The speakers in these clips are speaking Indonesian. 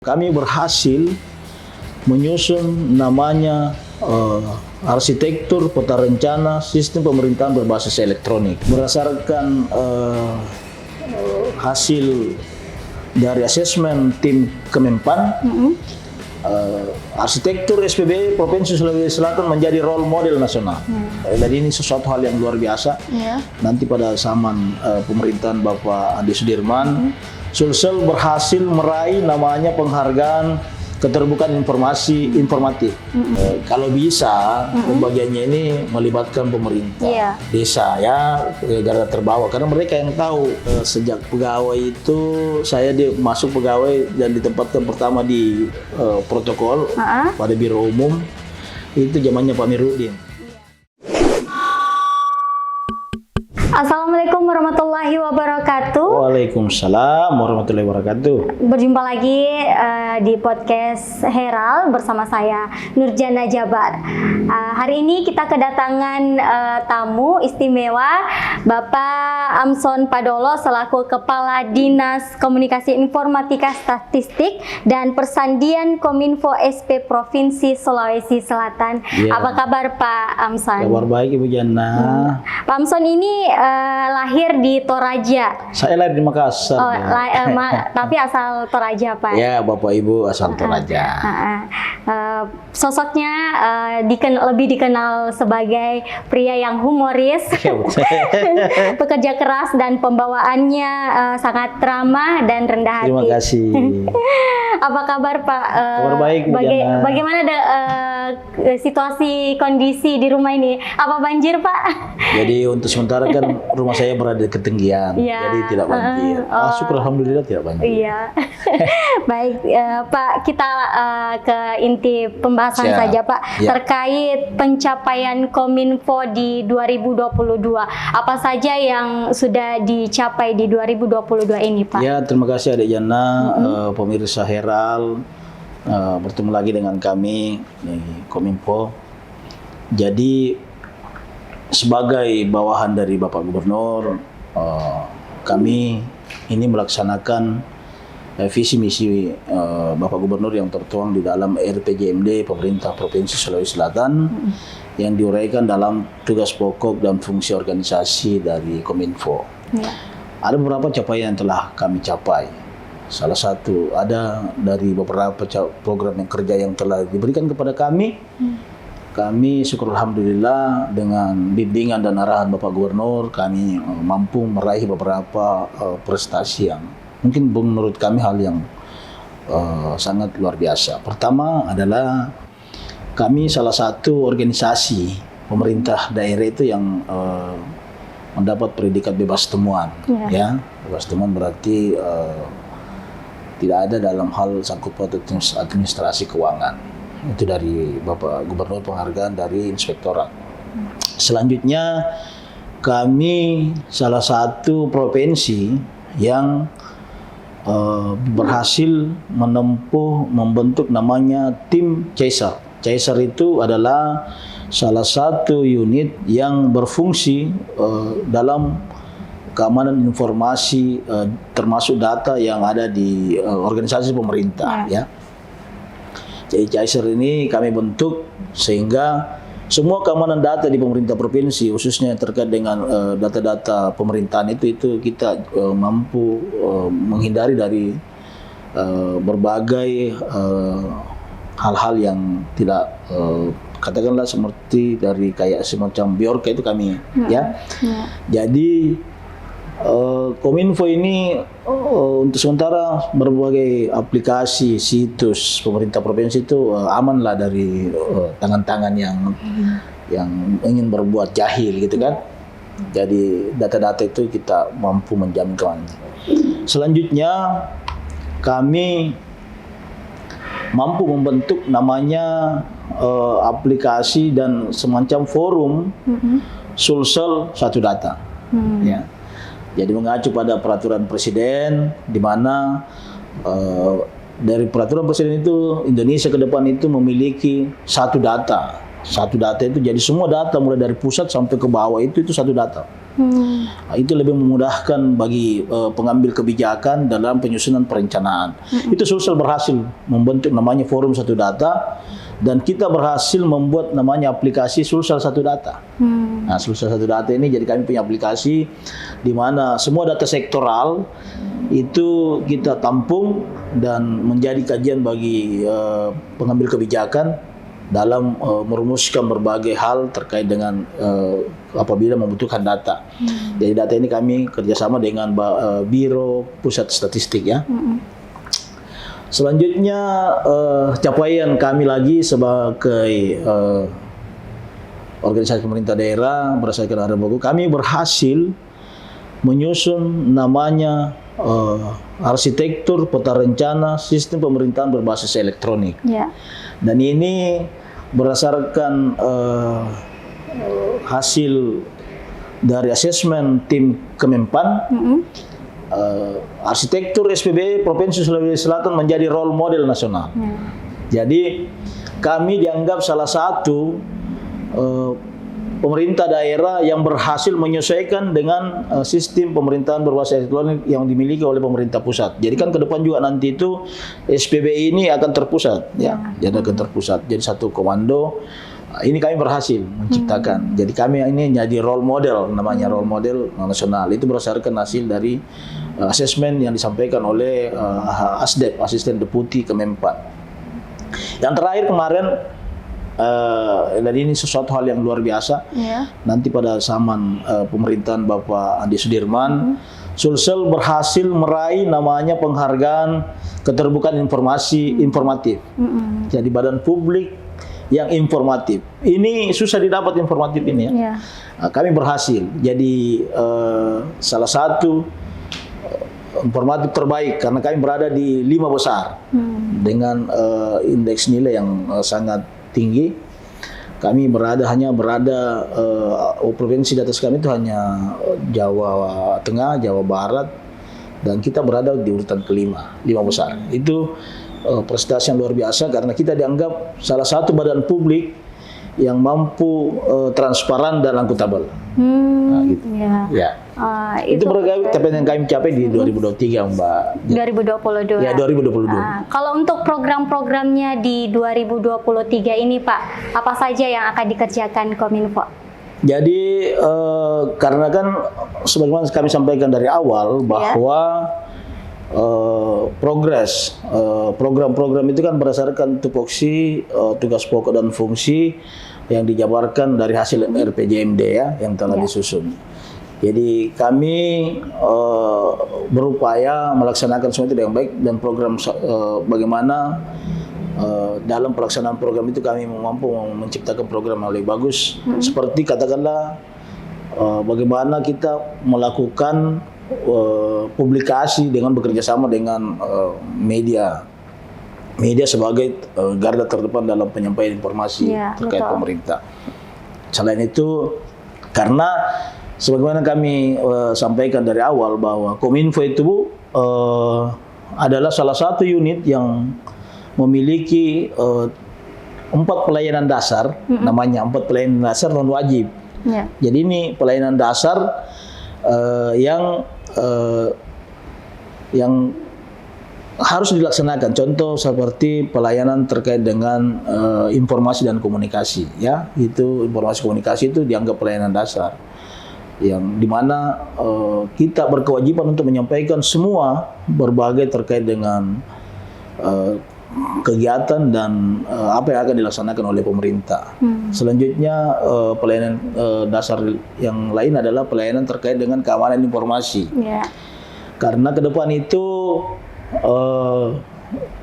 Kami berhasil menyusun namanya arsitektur peta rencana sistem pemerintahan berbasis elektronik berdasarkan hasil dari asesmen tim Kemenpan. Arsitektur SPB Provinsi Sulawesi Selatan menjadi role model nasional. Jadi ini sesuatu hal yang luar biasa. Nanti pada zaman pemerintahan Bapak Andi Sudirman, Sulsel berhasil meraih namanya penghargaan keterbukaan informasi informatif. Kalau bisa pembagiannya ini melibatkan pemerintah, desa ya, garda terbawa, karena mereka yang tahu. Sejak pegawai itu saya masuk pegawai dan ditempatkan pertama di protokol pada biro umum, itu zamannya Pak Miruddin. Assalamualaikum warahmatullahi wabarakatuh. Waalaikumsalam warahmatullahi wabarakatuh. Berjumpa lagi di podcast Heral bersama saya Nurjana Jabar. Hari ini kita kedatangan tamu istimewa, Bapak Amson Padolo selaku Kepala Dinas Komunikasi Informatika Statistik dan Persandian Kominfo SP Provinsi Sulawesi Selatan. Apa kabar Pak Amson? Kabar baik Ibu Jana. Pak Amson ini lahir di Toraja. Saya lahir di Makassar. Tapi asal Toraja, Pak. Ya, Bapak Ibu asal Toraja. Sosoknya lebih dikenal sebagai pria yang humoris, pekerja keras, dan pembawaannya sangat ramah dan rendah hati. Terima kasih. Apa kabar, Pak? Kabar baik, bagaimana situasi kondisi di rumah ini? Apa banjir, Pak? Jadi untuk sementara kan rumah saya berada di ketinggian, jadi tidak banjir. Syukur alhamdulillah tidak banjir. Iya. Baik, Pak, kita ke inti pembahasan saja, Pak, terkait pencapaian Kominfo di 2022. Apa saja yang sudah dicapai di 2022 ini, Pak? Ya, terima kasih Adik Jana, pemirsa Heral, bertemu lagi dengan kami di Kominfo. Jadi sebagai bawahan dari Bapak Gubernur, kami ini melaksanakan visi misi Bapak Gubernur yang tertuang di dalam RPJMD Pemerintah Provinsi Sulawesi Selatan yang diuraikan dalam tugas pokok dan fungsi organisasi dari Kominfo. Ada beberapa capaian yang telah kami capai. Salah satu ada dari beberapa program yang kerja yang telah diberikan kepada kami. Kami syukur alhamdulillah dengan bimbingan dan arahan Bapak Gubernur, kami mampu meraih beberapa prestasi yang mungkin menurut kami hal yang sangat luar biasa. Pertama adalah kami salah satu organisasi pemerintah daerah itu yang mendapat predikat bebas temuan. Ya, bebas temuan berarti tidak ada dalam hal sangkut paut administrasi keuangan. Itu dari Bapak Gubernur, penghargaan dari Inspektorat. Selanjutnya kami salah satu provinsi yang berhasil membentuk namanya tim CAISAR. CAISAR itu adalah salah satu unit yang berfungsi dalam keamanan informasi termasuk data yang ada di organisasi pemerintah. Ya. Jadi CAISAR ini kami bentuk sehingga semua keamanan data di pemerintah provinsi, khususnya terkait dengan data-data pemerintahan itu kita mampu menghindari dari berbagai hal-hal yang tidak katakanlah seperti dari kayak semacam Bjorka itu kami ya. Jadi Kominfo ini untuk sementara berbagai aplikasi situs pemerintah provinsi itu amanlah dari tangan-tangan yang ingin berbuat jahil gitu kan. Jadi data-data itu kita mampu menjamin keamanan. Selanjutnya kami mampu membentuk namanya aplikasi dan semacam forum Sulsel Satu Data. Ya. Jadi mengacu pada peraturan presiden, di mana dari peraturan presiden itu Indonesia ke depan itu memiliki satu data. Satu data itu jadi semua data mulai dari pusat sampai ke bawah itu satu data. Nah, itu lebih memudahkan bagi pengambil kebijakan dalam penyusunan perencanaan. Itu Sulsel berhasil membentuk namanya Forum Satu Data, dan kita berhasil membuat namanya aplikasi Sulsel Satu Data. Nah, Sulsel Satu Data ini jadi kami punya aplikasi di mana semua data sektoral itu kita tampung dan menjadi kajian bagi pengambil kebijakan dalam merumuskan berbagai hal terkait dengan apabila membutuhkan data. Jadi data ini kami kerjasama dengan Biro Pusat Statistik ya. Selanjutnya capaian kami lagi sebagai organisasi pemerintah daerah berdasarkan arahan Bapak, kami berhasil menyusun namanya arsitektur peta rencana sistem pemerintahan berbasis elektronik. Dan ini berdasarkan hasil dari asesmen tim Kemenpan. Arsitektur SPB Provinsi Sulawesi Selatan menjadi role model nasional. Jadi kami dianggap salah satu pemerintah daerah yang berhasil menyesuaikan dengan sistem pemerintahan berbasis elektronik yang dimiliki oleh pemerintah pusat. Jadi kan ke depan juga nanti itu SPB ini akan terpusat, ya, jadi akan terpusat. Jadi satu komando. Ini kami berhasil menciptakan. Jadi kami ini jadi role model, namanya role model nasional. Itu berdasarkan hasil dari asesmen yang disampaikan oleh ASDEP, Asisten Deputi Kemenpan. Yang terakhir kemarin, dan ini sesuatu hal yang luar biasa. Nanti pada zaman pemerintahan Bapak Andi Sudirman, Sulsel berhasil meraih namanya penghargaan keterbukaan informasi informatif. Jadi badan publik yang informatif. Ini susah didapat informatif ini ya. Kami berhasil. Jadi salah satu informatif terbaik karena kami berada di 5 besar dengan indeks nilai yang sangat tinggi. Kami hanya berada provinsi di atas kami itu hanya Jawa Tengah, Jawa Barat, dan kita berada di urutan ke-5, 5 besar. Itu prestasi yang luar biasa karena kita dianggap salah satu badan publik yang mampu transparan dan akuntabel. Nah, gitu. Itu capaian yang kami capai di 2023, Mbak. 2022. Ya, 2022. Kalau untuk program-programnya di 2023 ini, Pak, apa saja yang akan dikerjakan Kominfo? Jadi karena kan sebagaimana kami sampaikan dari awal bahwa progres program-program itu kan berdasarkan tupoksi tugas pokok dan fungsi yang dijabarkan dari hasil RPJMD ya yang telah disusun. Jadi kami berupaya melaksanakan semua itu dengan baik dan program bagaimana dalam pelaksanaan program itu kami mampu menciptakan program yang lebih bagus seperti katakanlah bagaimana kita melakukan publikasi dengan bekerja sama dengan media sebagai garda terdepan dalam penyampaian informasi terkait pemerintah. Selain itu, karena sebagaimana kami sampaikan dari awal bahwa Kominfo itu adalah salah satu unit yang memiliki 4 pelayanan dasar, namanya 4 pelayanan dasar non wajib. Jadi ini pelayanan dasar yang harus dilaksanakan. Contoh seperti pelayanan terkait dengan informasi dan komunikasi, ya, itu informasi komunikasi itu dianggap pelayanan dasar, yang dimana kita berkewajiban untuk menyampaikan semua berbagai terkait dengan kegiatan dan apa yang akan dilaksanakan oleh pemerintah. Selanjutnya pelayanan dasar yang lain adalah pelayanan terkait dengan keamanan informasi. Karena ke depan itu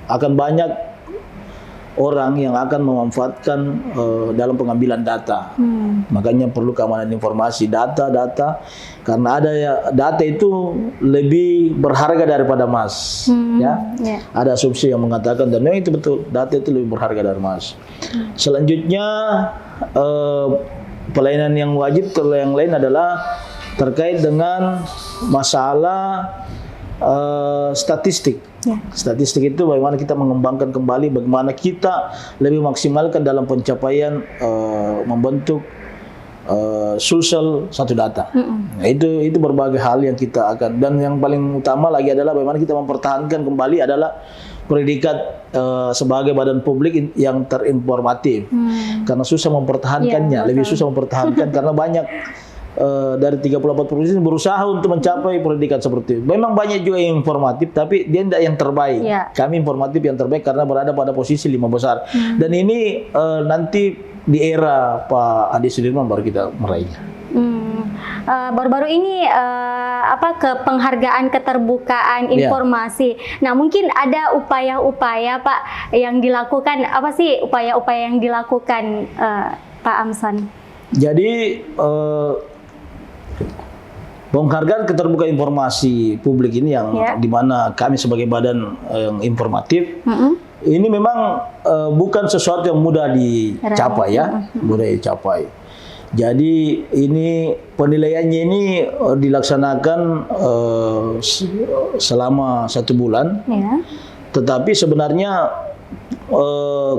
akan banyak orang yang akan memanfaatkan dalam pengambilan data. Makanya perlu keamanan informasi data karena ada data itu lebih berharga daripada emas. Ada asumsi yang mengatakan dan memang itu betul, data itu lebih berharga dari emas. Selanjutnya pelayanan yang wajib yang lain adalah terkait dengan masalah statistik. Statistik itu bagaimana kita mengembangkan kembali, bagaimana kita lebih maksimalkan dalam pencapaian membentuk Sulsel satu data. Nah, itu berbagai hal yang kita akan, dan yang paling utama lagi adalah bagaimana kita mempertahankan kembali adalah predikat sebagai badan publik yang terinformatif. Karena susah mempertahankannya, lebih susah mempertahankan karena banyak dari 34 provinsi berusaha untuk mencapai predikat seperti itu. Memang banyak juga yang informatif, tapi dia tidak yang terbaik. Kami informatif yang terbaik karena berada pada posisi 5 besar. Dan ini nanti di era Pak Adi Sudirman baru kita meraihnya. Baru-baru ini penghargaan keterbukaan informasi. Nah, mungkin ada upaya-upaya Pak yang dilakukan, apa sih upaya-upaya yang dilakukan Pak Amson? Jadi penghargaan keterbukaan informasi publik ini yang dimana kami sebagai badan yang informatif ini memang bukan sesuatu yang mudah dicapai mudah dicapai. Jadi ini penilaiannya ini dilaksanakan selama 1 bulan, tetapi sebenarnya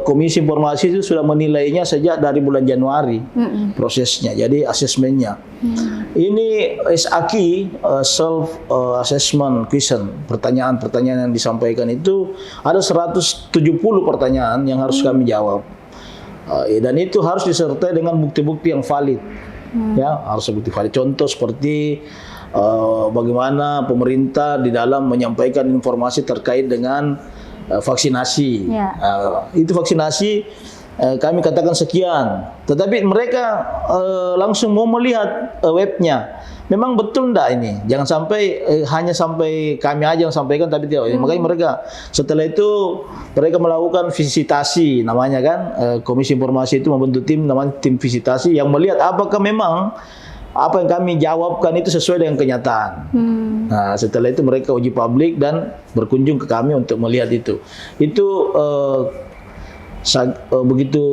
Komisi Informasi itu sudah menilainya sejak dari bulan Januari prosesnya, jadi asesmennya. Ini SAQ, self assessment question, pertanyaan-pertanyaan yang disampaikan itu ada 170 pertanyaan yang harus kami jawab, dan itu harus disertai dengan bukti-bukti yang valid, harus bukti valid. Contoh seperti bagaimana pemerintah di dalam menyampaikan informasi terkait dengan vaksinasi. Itu vaksinasi kami katakan sekian, tetapi mereka langsung mau melihat webnya. Memang betul enggak ini? Jangan sampai hanya sampai kami aja yang sampaikan tapi tidak. Makanya mereka setelah itu mereka melakukan visitasi namanya kan. Komisi Informasi itu membentuk tim namanya tim visitasi yang melihat apakah memang apa yang kami jawabkan itu sesuai dengan kenyataan. Nah, setelah itu mereka uji publik dan berkunjung ke kami untuk melihat itu. Itu begitu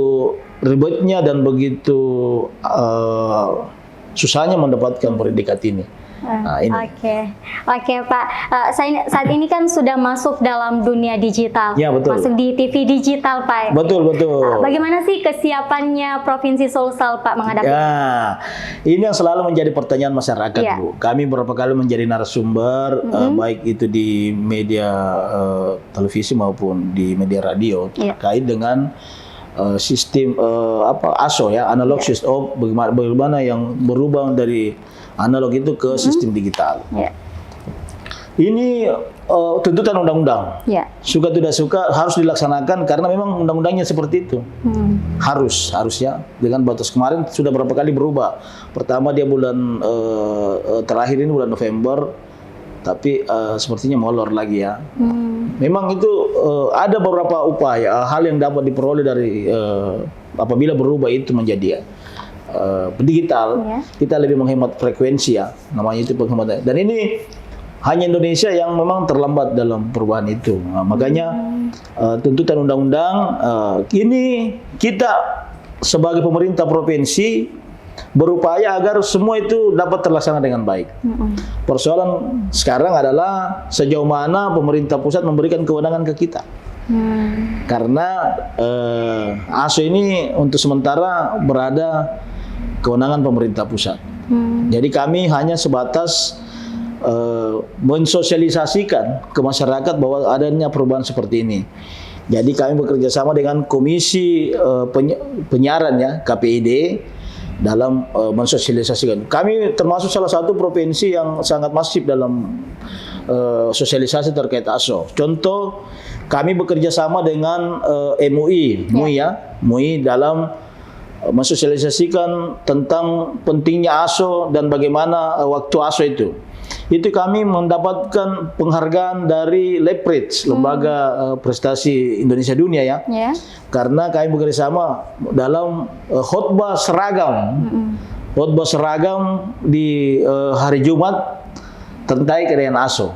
ribetnya dan begitu susahnya mendapatkan predikat ini. Oke Pak. Saat ini kan sudah masuk dalam dunia digital. Ya, betul. Masuk di TV digital Pak. Betul. Bagaimana sih kesiapannya Provinsi Sulsel Pak menghadapi? Ini yang selalu menjadi pertanyaan masyarakat Bu. Kami beberapa kali menjadi narasumber baik itu di media televisi maupun di media radio terkait dengan sistem ASO analog system, bagaimana yang berubah dari analog itu ke sistem digital. Ini tuntutan undang-undang. Suka tidak suka harus dilaksanakan karena memang undang-undangnya seperti itu. Harusnya dengan batas kemarin sudah berapa kali berubah. Pertama dia bulan terakhir ini bulan November, tapi sepertinya molor lagi ya. Memang itu ada beberapa upaya hal yang dapat diperoleh dari apabila berubah itu menjadi digital, kita lebih menghemat frekuensi namanya itu penghematan. Dan ini hanya Indonesia yang memang terlambat dalam perubahan itu. Makanya tuntutan undang-undang ini kita sebagai pemerintah provinsi berupaya agar semua itu dapat terlaksana dengan baik. Persoalan sekarang adalah sejauh mana pemerintah pusat memberikan kewenangan ke kita. Karena ASO ini untuk sementara berada kewenangan pemerintah pusat. Jadi kami hanya sebatas mensosialisasikan ke masyarakat bahwa adanya perubahan seperti ini. Jadi kami bekerja sama dengan Komisi Penyiaran KPID dalam mensosialisasikan. Kami termasuk salah satu provinsi yang sangat masif dalam sosialisasi terkait ASO. Contoh, kami bekerja sama dengan MUI dalam mensosialisasikan tentang pentingnya ASO dan bagaimana waktu ASO itu. Itu kami mendapatkan penghargaan dari Lepridge, Lembaga Prestasi Indonesia Dunia karena kami bekerja sama dalam khotbah seragam. Khotbah seragam di hari Jumat terkait dengan ASO.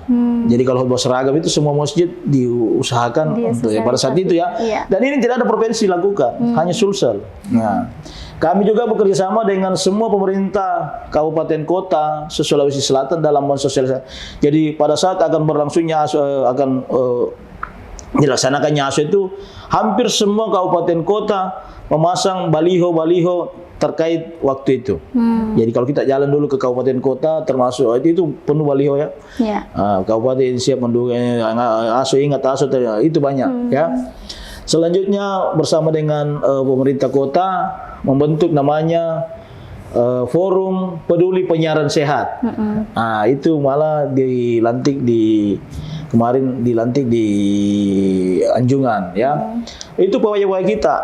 Jadi kalau khotbah seragam itu semua masjid diusahakan untuk pada saat itu Dan ini tidak ada provinsi lakukan, hanya Sulsel. Nah, kami juga bekerja sama dengan semua pemerintah kabupaten kota Sulawesi Selatan dalam mensosialisasi. Jadi pada saat akan berlangsungnya dilaksanakannya ASO itu hampir semua kabupaten kota memasang baliho-baliho terkait waktu itu. Jadi kalau kita jalan dulu ke kabupaten kota termasuk itu penuh baliho ya. Kabupaten siap mendukung ASO, ingat ASO itu banyak ya. Selanjutnya bersama dengan pemerintah kota membentuk namanya Forum Peduli Penyiaran Sehat. Itu malah kemarin dilantik di Anjungan ya. Itu upaya-upaya kita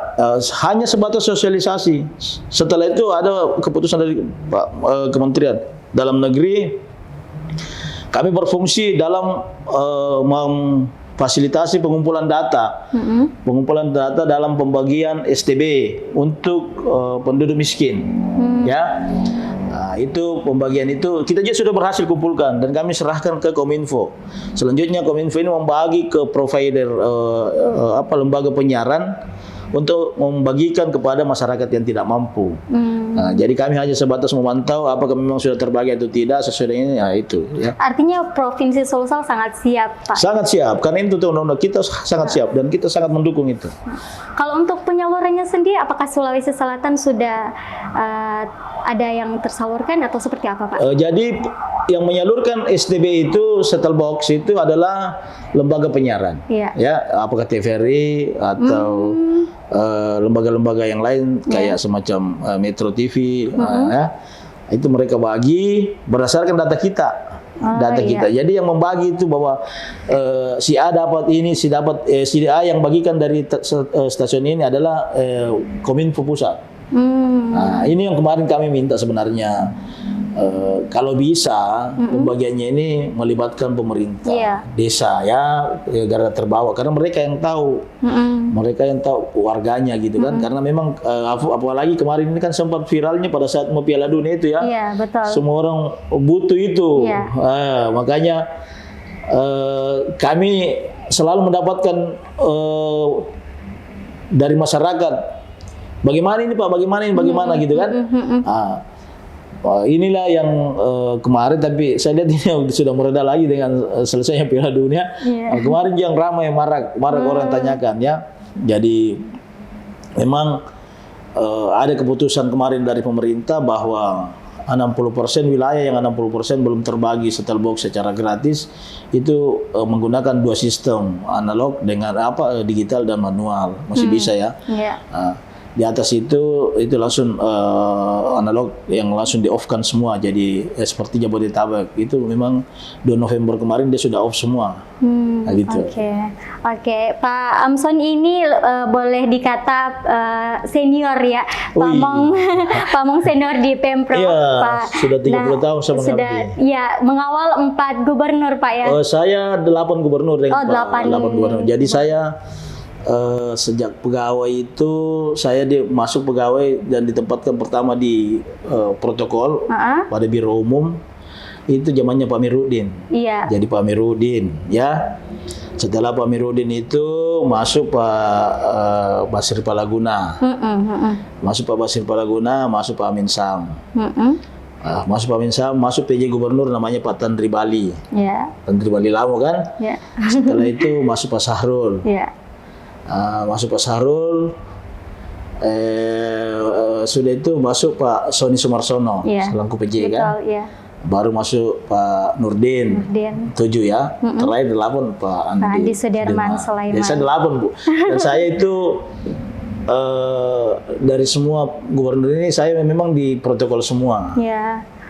hanya sebatas sosialisasi. Setelah itu ada keputusan dari Kementerian Dalam Negeri, kami berfungsi dalam memfasilitasi pengumpulan data. Pengumpulan data dalam pembagian STB untuk penduduk miskin ya. Itu pembagian itu kita juga sudah berhasil kumpulkan dan kami serahkan ke Kominfo. Selanjutnya Kominfo ini membagi ke provider lembaga penyiaran untuk membagikan kepada masyarakat yang tidak mampu. Jadi kami hanya sebatas memantau apakah memang sudah terbagi atau tidak sesuai dengan ini, itu ya. Artinya Provinsi Sulsel sangat siap, Pak. Sangat siap, karena itu undang-undang kita sangat siap dan kita sangat mendukung itu. Kalau untuk penyalurannya sendiri, apakah Sulawesi Selatan sudah ada yang tersalurkan atau seperti apa, Pak? Jadi yang menyalurkan STB itu set-top box itu adalah lembaga penyiaran, ya, apakah TVRI atau lembaga-lembaga yang lain kayak semacam Metro TV, ya, itu mereka bagi berdasarkan data kita. Kita. Jadi yang membagi itu bahwa si A dapat ini, si A yang bagikan dari stasiun ini adalah Kominfo pusat. Ini yang kemarin kami minta sebenarnya. Kalau bisa pembagiannya ini melibatkan pemerintah desa ya, gara terbawa karena mereka yang tahu, warganya gitu kan. Karena memang apalagi kemarin ini kan sempat viralnya pada saat mau Piala Dunia itu ya. Betul. Semua orang butuh itu. Makanya kami selalu mendapatkan dari masyarakat, bagaimana ini Pak, bagaimana gitu kan. Inilah yang kemarin, tapi saya lihat ini sudah mereda lagi dengan selesainya Piala Dunia. Kemarin yang ramai marak orang tanyakan ya. Jadi memang ada keputusan kemarin dari pemerintah bahwa 60% wilayah yang 60% belum terbagi set-top box secara gratis itu menggunakan dua sistem, analog dengan digital dan manual, masih bisa ya. Di atas itu langsung analog yang langsung di off kan semua, jadi seperti Jabodetabek itu memang 2 November kemarin dia sudah off semua. Gitu. Oke. Pak Amson ini boleh dikata senior ya, pamong senior di Pemprov, Pak. Sudah 30 tahun saya mengabdi. Ya, mengawal 4 gubernur, Pak ya. Saya 8 gubernur dengan 8 gubernur. Jadi saya sejak pegawai itu saya masuk pegawai dan ditempatkan pertama di protokol pada biro umum itu zamannya Pak Amiruddin. Jadi Pak Amiruddin ya. Setelah Pak Amiruddin itu masuk Pak Basir Palaguna. Masuk Pak Basir Palaguna, masuk Pak Amin Sam. Masuk Pak Amin Sam, masuk PJ Gubernur namanya Pak Tandri Bali. Tandri Bali lama kan. Setelah itu masuk Pak Sahrul. Masuk Pak Sahrul, sudah itu masuk Pak Sony Sumarsono, selaku PJ kan. Baru masuk Pak Nurdin. 7 ya. Terakhir 8 Pak Andi Sudirman Sulaiman. Jadi saya 8 Bu. Dan saya itu dari semua gubernur ini saya memang di protokol semua.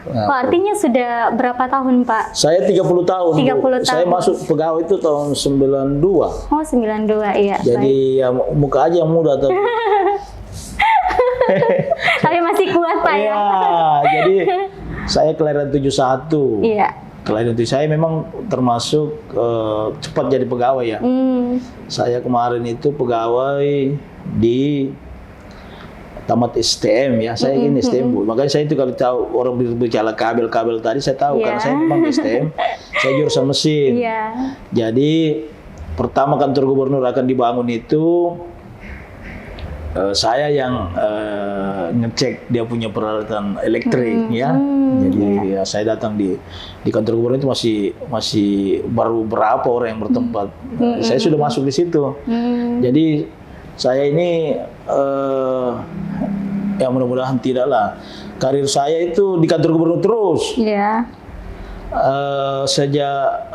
Artinya sudah berapa tahun, Pak? Saya 30 tahun. 30 tahun. Saya masuk pegawai itu tahun 92. 92, iya. Jadi ya muka aja yang muda tuh. Tapi masih kuat, Pak ya. Jadi saya kelahiran 71. Kelahiran itu saya memang termasuk cepat jadi pegawai ya. Saya kemarin itu pegawai di tamat STM ya, saya ini STM Bu. Makanya saya itu kalau tahu orang bicara kabel-kabel tadi saya tahu karena saya memang STM, saya jurusan mesin. Jadi pertama kantor gubernur akan dibangun itu saya yang ngecek dia punya peralatan elektrik ya. Jadi ya, saya datang di kantor gubernur itu masih baru berapa orang yang bertempat. Saya sudah masuk di situ. Jadi saya ini ya mudah-mudahan tidaklah. Karir saya itu di kantor gubernur terus. Iya. Sejak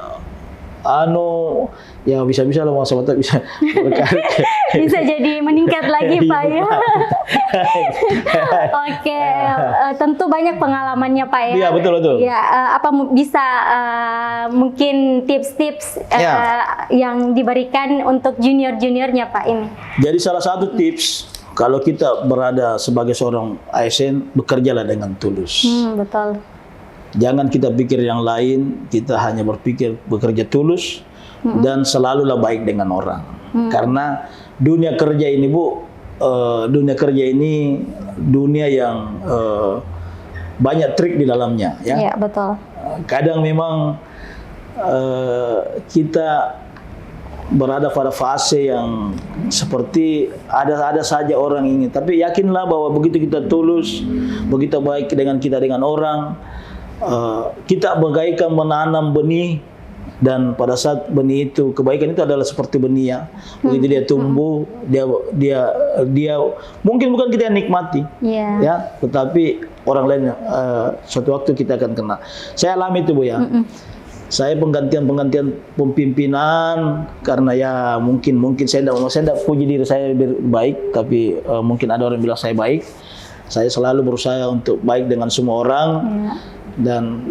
ya bisa-bisa lah Mas Mata bisa berkarir. Bisa jadi meningkat lagi Pak ya. Oke, tentu banyak pengalamannya Pak ya. Iya betul. Ya, apa bisa mungkin tips-tips yang diberikan untuk junior-juniornya Pak ini? Jadi salah satu tips kalau kita berada sebagai seorang ASN, bekerjalah dengan tulus. Betul. Jangan kita pikir yang lain, kita hanya berpikir bekerja tulus dan selalulah baik dengan orang. Karena dunia kerja ini dunia yang banyak trik di dalamnya ya. Iya, betul. Kadang memang kita berada pada fase yang seperti ada saja orang ini, tapi yakinlah bahwa begitu kita tulus, begitu baik dengan orang, kita bagaikan menanam benih, dan pada saat benih itu, kebaikan itu adalah seperti benih ya. Begitu dia tumbuh, dia mungkin bukan kita yang nikmati, ya, tetapi orang lain suatu waktu kita akan kena. Saya alami itu Bu ya. Saya penggantian pemimpinan karena ya mungkin saya tidak puji diri saya baik, tapi mungkin ada orang bilang saya baik. Saya selalu berusaha untuk baik dengan semua orang. Dan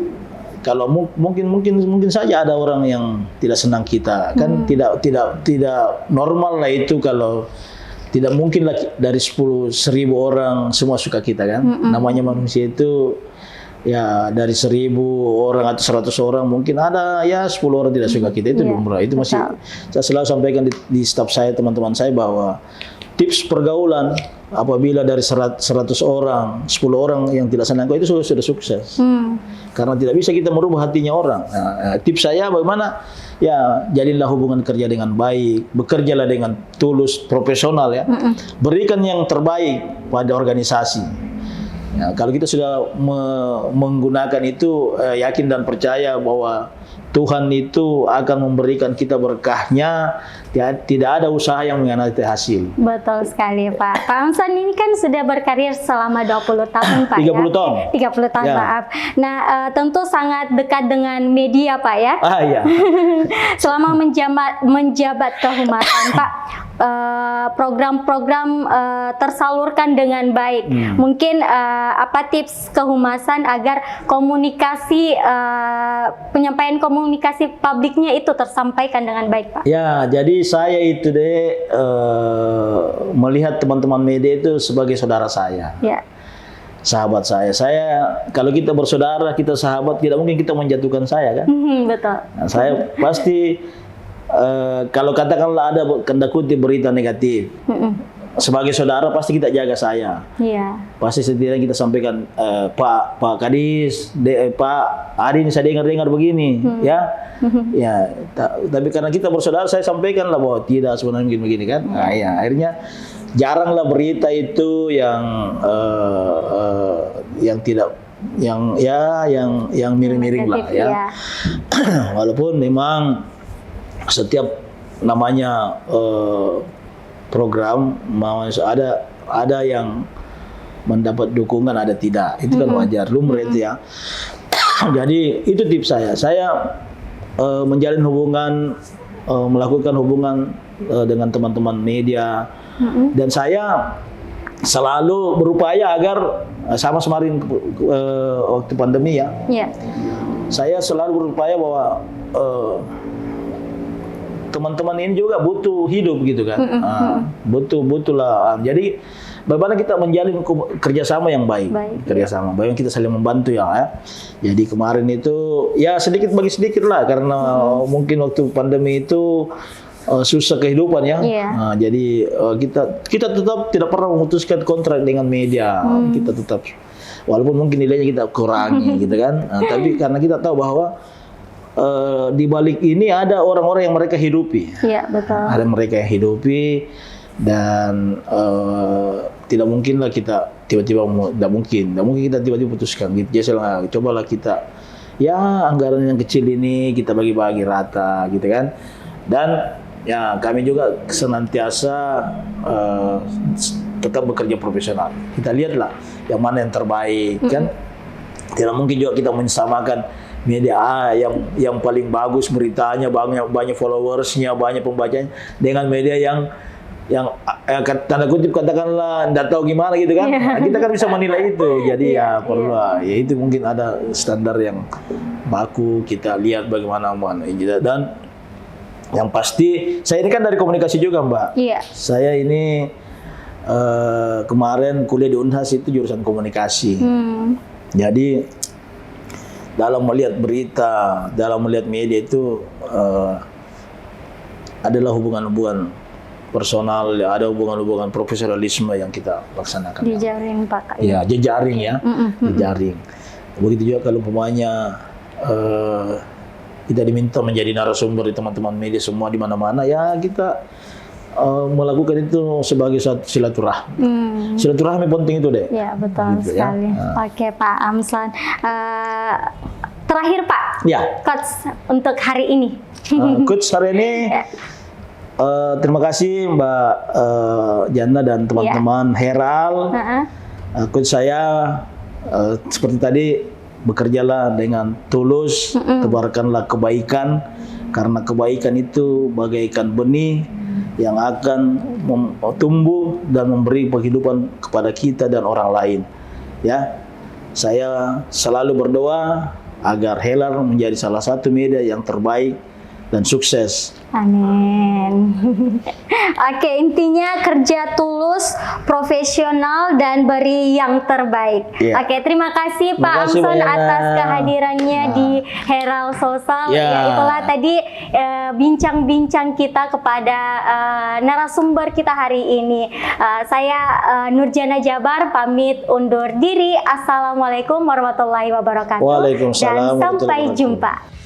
kalau mungkin saja ada orang yang tidak senang kita, kan tidak normal lah itu. Kalau tidak mungkin lah dari 10.000 orang semua suka kita kan. Namanya manusia itu ya dari 1.000 orang atau 100 orang mungkin ada ya 10 orang tidak suka kita, itu lumrah. Itu masih saya selalu sampaikan di staf saya, teman-teman saya, bahwa tips pergaulan apabila dari 100 orang 10 orang yang tidak senang kau itu sudah sukses. Karena tidak bisa kita merubah hatinya orang. Nah, tips saya bagaimana ya, jalinlah hubungan kerja dengan baik, bekerjalah dengan tulus, profesional ya. Berikan yang terbaik pada organisasi. Ya, kalau kita sudah menggunakan itu, yakin dan percaya bahwa Tuhan itu akan memberikan kita berkahnya. Tidak ada usaha yang mengkhianati hasil. Betul sekali Pak. Pak Amsan ini kan sudah berkarir selama 20 tahun Pak 30 tahun. 30 tahun ya. Maaf. Nah tentu sangat dekat dengan media Pak ya. Iya. Selama menjabat kehumasan Pak, program-program tersalurkan dengan baik. Mungkin apa tips kehumasan agar komunikasi penyampaian komunikasi publiknya itu tersampaikan dengan baik Pak? Ya, jadi saya itu melihat teman-teman media itu sebagai saudara saya. Ya. Sahabat saya. Kalau kita bersaudara, kita sahabat, tidak mungkin kita menjatuhkan saya kan? Betul. Nah, saya pasti kalau katakanlah ada kutip berita negatif, sebagai saudara pasti kita jaga saya. Pasti setidaknya kita sampaikan, Pak Kadis, Pak Adi ini saya dengar begini, ya. Ya, tapi karena kita bersaudara, saya sampaikan lah bahwa tidak sebenarnya begini kan. Nah, ya, akhirnya jaranglah berita itu yang tidak yang miring-miring lah ya. Walaupun memang setiap namanya program ada yang mendapat dukungan, ada tidak, itu kan wajar, lumrah itu ya. Jadi itu tips saya. Saya menjalin hubungan, melakukan hubungan dengan teman-teman media, dan saya selalu berupaya agar sama kemarin waktu pandemi ya. Saya selalu berupaya bahwa teman-teman ini juga butuh hidup gitu kan. Butuh lah. Jadi bagaimana kita menjalin kerjasama yang baik. Kerjasama baik, kita saling membantu ya. Jadi kemarin itu ya sedikit bagi sedikit lah, karena mungkin waktu pandemi itu susah kehidupan ya. Nah, jadi kita tetap tidak pernah memutuskan kontrak dengan media. Kita tetap, walaupun mungkin nilainya kita kurangi gitu kan. Nah, tapi karena kita tahu bahwa di balik ini ada orang-orang yang mereka hidupi. Iya, betul. Ada mereka yang hidupi, dan tidak mungkinlah kita tiba-tiba tidak mungkin kita tiba-tiba putuskan gitu. Jadi cobalah kita ya anggaran yang kecil ini kita bagi-bagi rata gitu kan. Dan ya kami juga senantiasa tetap bekerja profesional. Kita lihatlah yang mana yang terbaik kan. Tidak mungkin juga kita mensamakan media yang paling bagus beritanya, banyak followersnya, banyak pembacanya dengan media yang tanda kutip katakanlah tidak tahu gimana gitu kan. Nah, kita kan bisa menilai itu. Jadi ya perlu ya itu mungkin ada standar yang baku, kita lihat bagaimana dan yang pasti saya ini kan dari komunikasi juga Mbak. Iya. Saya ini kemarin kuliah di Unhas itu jurusan komunikasi. Jadi dalam melihat berita, dalam melihat media itu adalah hubungan-hubungan personal, ada hubungan-hubungan profesionalisme yang kita laksanakan. Jejaring Pak. Ya, jejaring ya. Jejaring. Begitu juga kalau umpamanya kita diminta menjadi narasumber di teman-teman media semua di mana-mana, ya kita melakukan itu sebagai satu silaturahmi. Silaturahmi penting itu deh. Ya betul gitu, sekali. Ya. Oke Pak Amslan. Terakhir Pak, coach untuk hari ini. Coach hari ini, terima kasih Mbak Jana dan teman-teman Heral. Coach saya seperti tadi, bekerjalah dengan tulus, tebarkanlah kebaikan, karena kebaikan itu bagaikan benih yang akan tumbuh dan memberi penghidupan kepada kita dan orang lain. Ya, saya selalu berdoa agar Heral menjadi salah satu media yang terbaik dan sukses. Amin. Oke, intinya kerja tulus, profesional, dan beri yang terbaik. Oke, terima kasih Pak Amslan atas kehadirannya di Heral Sosial. Ya, itulah tadi bincang-bincang kita kepada narasumber kita hari ini. Saya Nurjana Jabar pamit undur diri. Assalamualaikum warahmatullahi wabarakatuh. Waalaikumsalam. Dan sampai jumpa.